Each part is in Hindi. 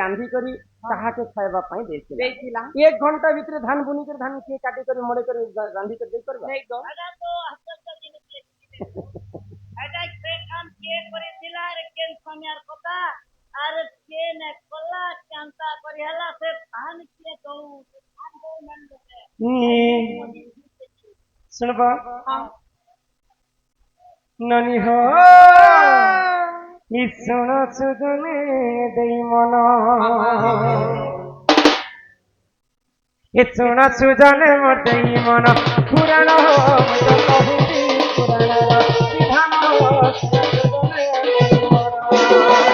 रांधी करी कहा के खाइबा पई देथिला 1 घंटा भीतर धान बुनी कर धान के काटी कर मोड़े कर रांधी कर दे करबा नहीं दो आगा तो हस्ता जिनिस এটা সে কাম কে করেছিলা রে কেন সময়ার কথা আর কে নে কলা কান্তা করি হলা সে ধান কে দউ ধান দউ মান দে सुनबा ननी हो इ सुन सुगने देई मन ए सुन सुजने देई मन पुराण हो तो कहूती पुराण विधान हो सुजने देई मन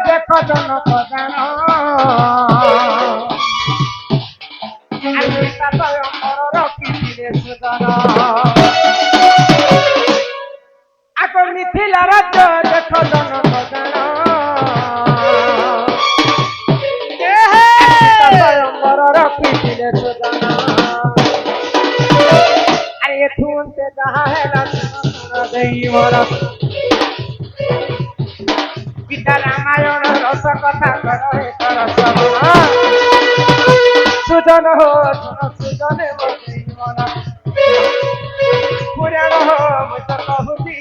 देखो दोनों को जानो आगो मिथिला राज्य देखो दोनों को जानो अरे ये थून से कहा है गीता रामायण रस कथा करे कर सुजन हो सुजन मन पुराण हो मुझ कहूती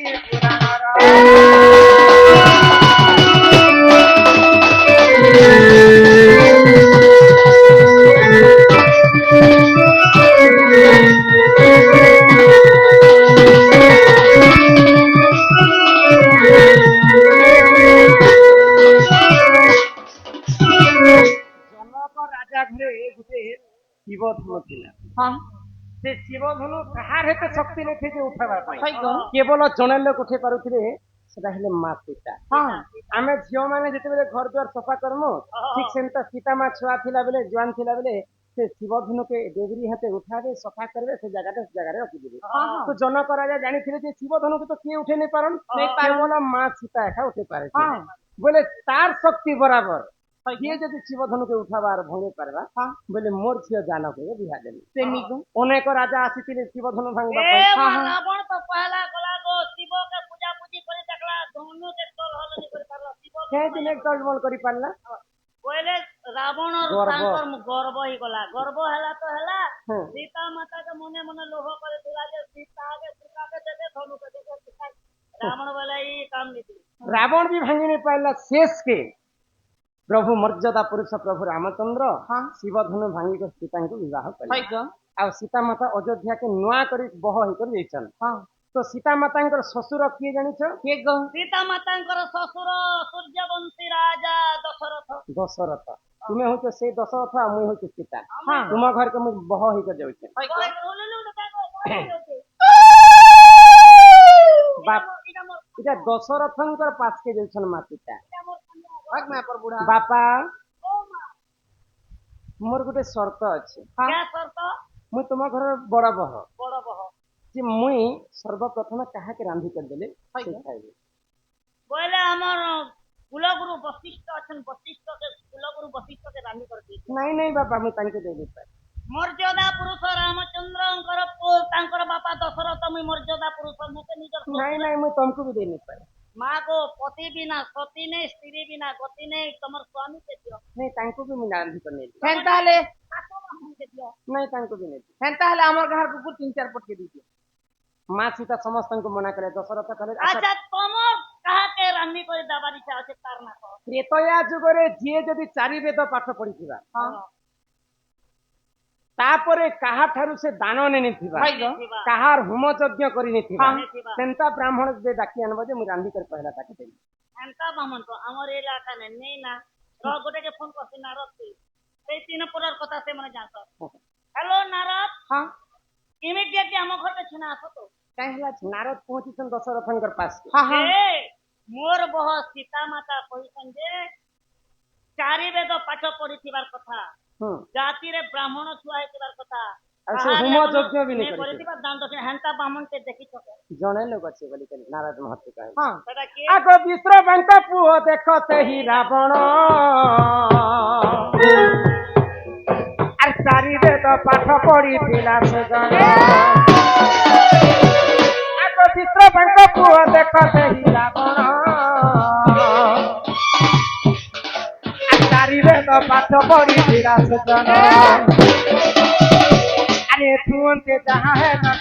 शिवधनु कहार हेते शक्ति नहीं थे उठावा केवल जने लोग उठे पारुथिले सेटा हेले मां सीता आमे झियो माने जेते बेले घर द्वार सफा करमु ठीक सेंता सीता मां छुआ थिला बेले जवान थिला बेले से शिवधनु के देवरी हाथे उठावे सफा करबे से जगह रे रखि देबे तो जनक राजा जानि थिले जे शिवधनु के तो के उठे नहीं पारन केवल मां सीता एका उठे पारे बोले तार शक्ति बराबर ये जदि शिवधनु के उठाबार भंगे पारबा बोले मोर झियो जानक के बिहा देली सेमिको अनेक राजा आसीथिले शिवधनु भांगबा रावण तो पहला गला गो शिव के पूजा पूजी करे तकला धनु के तोल हल नहीं कर पारला शिव के दिन एक तोल बोल करि पारला पहले रावण और सांकर गर्व ही गला गर्व हला तो हला सीता माता के मने मने लोभ करे दिला जे सीता के देखे धनु के देखे रावण वाला ये काम नहीं रावण भी भांगी नहीं पारला शेष के प्रभु मर्यादा पुरुष प्रभु रामचंद्र शिवधनु भांगी को सीता को विवाह कले आ सीता माता अयोध्या के नुआ करी बह ही कर जैसन तो सीता माता ससुर किए जानि छ के सीता माता ससुर सूर्यवंशी राजा दशरथ तुम्हें हो से दशरथ आ मुई हो सीता तुम घर के मु बह ही कर जाउ बाप इटा दशरथंकर पास के जैसन मा सीता बापा मोर गोटे शर्त अच्छे मुई तुम घर बड़ बह जे मुई सर्वप्रथम कहा के रांधी कर देले खाइबे बोले हमर कुलगुरु वशिष्ठ अछन वशिष्ठ के कुलगुरु वशिष्ठ के रांधी कर दी नहीं बापा मुई तांके दे दे मर्यादा पुरुष रामचंद्रंकर पुल तांकर बापा दशरथ मुई मर्यादा पुरुष मते निजर नहीं मुई तुमको भी दे नहीं पाए माँ को पति बिना सती नहीं स्त्री बिना गति नहीं तमर स्वामी के दियो नहीं तांको भी मिला नहीं करने फेंता ले नहीं तांको भी नहीं फेंता ले हमर घर कुकुर 3-4 पट के दीजिए मां सीता समस्त को मना करे दशरथ करे अच्छा तमर कहा के रानी को दबारी चाहे से तारना को त्रेतया जुग रे जे जदी 4 वेद पाठ पढिथिबा तापरे काहा थारु से दान नेनि थिबा काहार होम यज्ञ करि नि थिबा सेंता ब्राह्मण जे डाकी आनबो जे मु रांधी कर पहला ताके देबी एंता ब्राह्मण तो हमर इलाका ने नै ना रो गोटे के फोन करते नारद से ए तीन पुरर कथा से मने जानतो हेलो नारद इमीडिएटली हम घर के छिना आसो तो कहला नारद पहुंची दशरथंकर पास मोर बह सीता माता कहिसन जे 4 वेद पाठ पढ़िथिबार कथा जाति रे ब्राह्मण छुआ हेतिबार कथा ଆଉ ସେ ହୋମ ଯଜ୍ଞ ବି ନେ ନେଇ କରିଛି କରିଥିବା ଦାନ ଦକ୍ଷିଣ ହେନ୍ତା ବାମନ କେ ଦେଖିଛ କେ? ଜଣେ ଲୋକ ଅଛି ବୋଲି କହିଲେ ନାରଦ ମହର୍ଷି କହିଲେ ହଁ ସେଟା କିଏ? ଆଗ ବିଶ୍ରବାଙ୍କ ପୁଅ ଦେଖ ସେହି ରାବଣ ଆରେ ଚାରି ବେଦ ପାଠ ପଢିଥିଲା ସେ ଜଣ ଆଗ ବିଶ୍ରବାଙ୍କ ପୁଅ ଦେଖ ସେହି ରାବଣ ଚାରି ବେଦ ପାଠ ପଢିଥିଲା ସେ ଜଣ আরে শুনতে যাহা হে না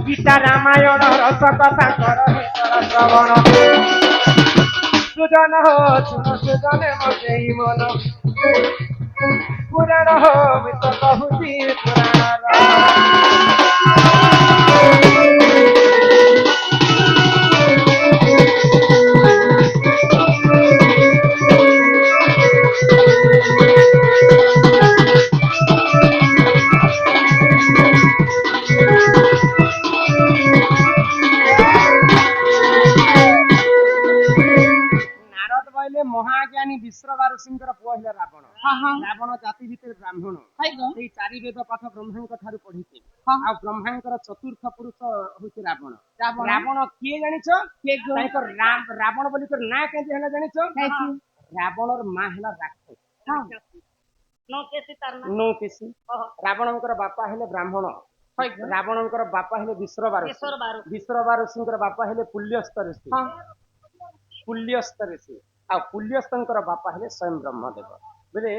গীতা রামায়ণ রস কথা কর হে শ্রবণ সুজন হো সুজনে মতে মন পুরাণ হো মিত কহুতি পুরাণ মহাজ্ঞানী বিশ্ববারুষীଙ୍କର ପୁଅ ହେଲେ ରାବଣ ରାବଣ ଜାତି ଭିତରେ ବ୍ରାହ୍ମଣ ସେଇ ଚାରି ବେଦ ପାଠ ବ୍ରହ୍ମାଙ୍କ ଠାରୁ ପଢିଛି ଆଉ ବ୍ରହ୍ମାଙ୍କର ଚତୁର୍ଥ ପୁରୁଷ ହଉଛି ରାବଣ ରାବଣ କିଏ ଜାଣିଛ ତାଙ୍କର ରାବଣ ବୋଲି ନାଁ କେମିତି ହେଲା ଜାଣିଛ ରାବଣର ମା ହେଲା ରାକ୍ଷସୀ ନୌକେଶୀ ରାବଣଙ୍କର ବାପା ହେଲେ ବ୍ରାହ୍ମଣ ରାବଣଙ୍କର ବାପା ହେଲେ ବିଶ୍ରବାରୁଷୀଙ୍କର ବାପା ହେଲେ ପୁଲ୍ୟସ୍ତ ଋଷି ଆଉ ପୁଲ୍ୟସ୍ତଙ୍କର ବାପା ହେଲେ ସ୍ୱୟଂ ବ୍ରହ୍ମଦେବ ବୋଲେ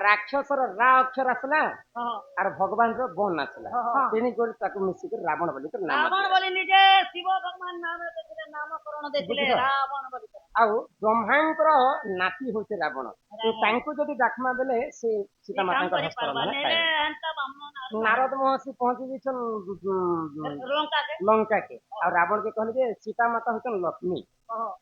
ରାକ୍ଷସର ରା ଅକ୍ଷର ଆସିଲା ଆର ଭଗବାନର ବନ ଆସିଲା ତିନି ଗୋଲ ତାକୁ ମିଶିକି ରାବଣ ବୋଲି ରାବଣ ବୋଲି ନିଜେ ଶିବ ଭଗବାନ ନାମକରଣ ଦେଇଥିଲେ ରାବଣ ବୋଲି ଆଉ ବ୍ରହ୍ମାଙ୍କର ନାତି ହଉଛି ରାବଣ ତାଙ୍କୁ ଯଦି ଡାକମା ବେଲେ ସେ ସୀତା ମାତାଙ୍କର ନାରଦ ମହର୍ଷି ପହଞ୍ଚି ଯାଇଛନ୍ ଲଙ୍କାକେ ଆଉ ରାବଣ କେ କହିଲେ ଯେ ସୀତା ମାତା ହଉଛନ୍ ଲକ୍ଷ୍ମୀ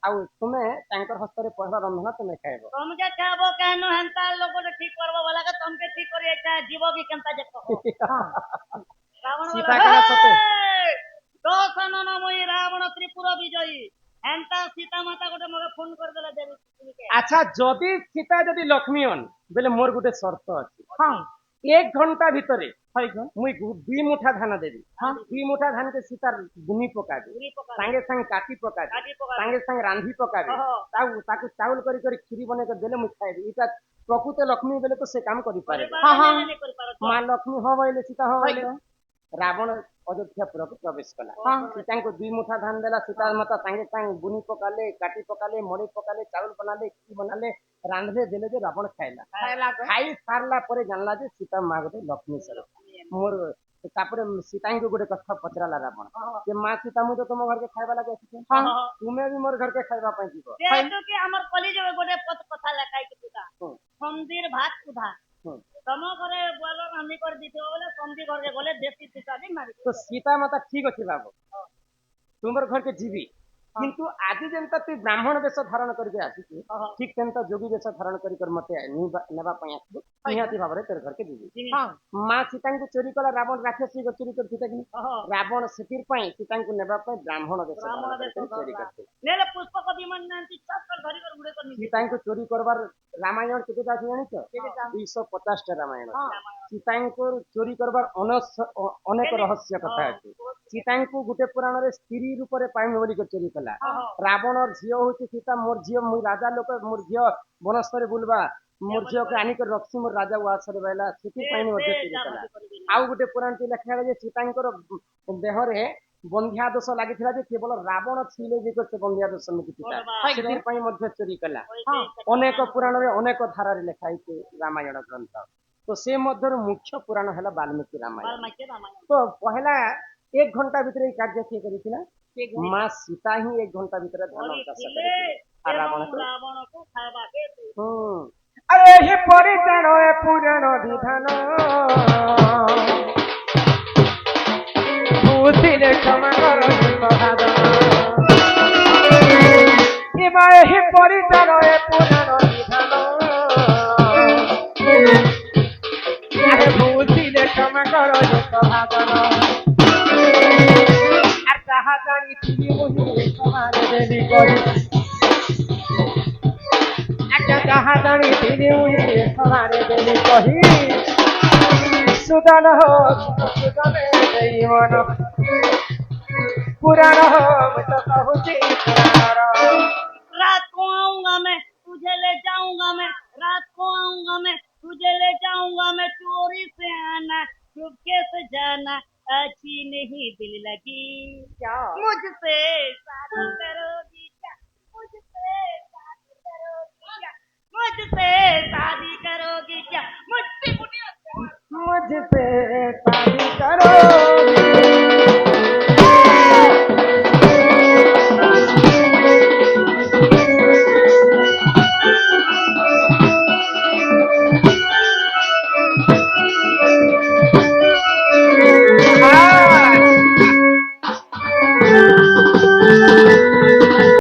ଆଉ ତୁମେ ତାଙ୍କର ହସ୍ତରେ ପହଲା ରନ୍ଧନ ତୁମେ ଖାଇବ ତମକେ ଖାଇବ କେନ ହେନ୍ତା ଲୋକଟେ ଠିକ କରବ ବୋଲା କେ ତମକେ ଠିକ କରି ଏକା जीव भी केनता देखो रावण सीता के सते दोसनन मोई रावण त्रिपुर विजयी हेन्ता सीता माता गोटे मगे फोन कर देला देवी अच्छा जदी सीता जदी लक्ष्मी हन बेले मोर गोटे शर्त अछि हां 1 घंटा भितरे मुई 2 मुठा धान देबी 2 मुठा धान के सीता भूमि पकाबी संगे संग काटी पकाबी संगे संग रांधी पकाबी ताकू चाउल करी करी खीरी बने के देले मुई खाइबी इटा प्रकृत लक्ष्मी बेले तो से काम करि पारे मां लक्ष्मी हो बोले सीता हो बोले रावण अयोध्यापुर को प्रवेश कला सीता को 2 मुठा धान देला सीता माता संगे संग बुनी पकाले काटी पकाले मड़ी पकाले चाउल बनाले खीरी बनाले रांधले देले जे रावण खाइला खाई सारला परे जानला जे सीता मां गोटे लक्ष्मी स्वरूप मोर तापरे सीता को गोटे कथा पचराला रावण जे मां सीता मु तो तुम घर के खाइबा लागे तुम्हें भी मोर घर के खाइबा पई जीवो जेतु कि हमर कॉलेज में गोटे कथा लेखाई कि सीता मंदिर भात सुधा तम घरे बोलो हमी कर दिथियो बोले संधि घर के गले देसी सीता भी मारी तो सीता माता ठीक अछि बाबू तुमर घर के जीवी किंतु आदि जनता तू ब्राह्मण वेश धारण करके आसी ठीक सेंता जोगी वेश धारण करी कर मते नेबा पई आसबो निहाती भाबरे तेरे घर के जीवी मां सीता को चोरी कला रावण राक्षसी को चोरी करथि कि रावण सेतिर पई सीता को नेबा पई ब्राह्मण वेश चोरी करथि नेले पुष्पक विमान नांती चक्कर धरि कर गुडे करनी सीता को चोरी करबार रामायण केते जानि जानिछ 250 टा रामायण सीता को चोरी करबार अनेक रहस्य कथा अछि सीता को गुटे पुराण रे स्त्री रूप रे पाइम बोली के चोरी कला रावण और झियो होची सीता मोर झियो मुई राजा लोक मोर झियो बनस्तर बुलबा मोर झियो के आनी कर रक्षी मोर राजा वासरे बैला सिटी पाइम मध्ये चोरी कला आउ गुटे पुराण ती लेखा जे सीता देह रे बंध्या दोष लागि थिला जे केवल रावण छिले जे को बंध्या दोष मिटिता सिटी पाइ मध्ये चोरी कला अनेक पुराण रे अनेक धारा रे लेखाई छै रामायण ग्रंथ तो से मध्य मुख्य पुराण हला वाल्मीकि रामायण तो पहला 1 घंटा भीतर कार्य किए करिथिला मां सीता ही 1 घंटा भीतर धान चाष करिथिला रावण को खाइबा के अरे हे परिजन ए पुराण विधान बुद्धिले क्षमा करो सहादन हे माय हे परिजन ए पुराण विधान अरे बुद्धिले क्षमा करो सहादन তাহা জানি তুমি মহি সমানে দেবী করি একটা जहाँ जानी तेरे हुई सवारे देवी कही सुदान हो सुदान जीवन पुराण हो मैं तो कहूँ पुराण रात को आऊंगा मैं तुझे ले जाऊंगा मैं रात को आऊंगा मैं तुझे ले जाऊंगा मैं चोरी से आना चुपके से जाना अच्छी नहीं दिल लगी क्या मुझसे शादी करोगी क्या मुझसे शादी करोगी क्या मुझसे शादी करोगी क्या मुझसे मुझसे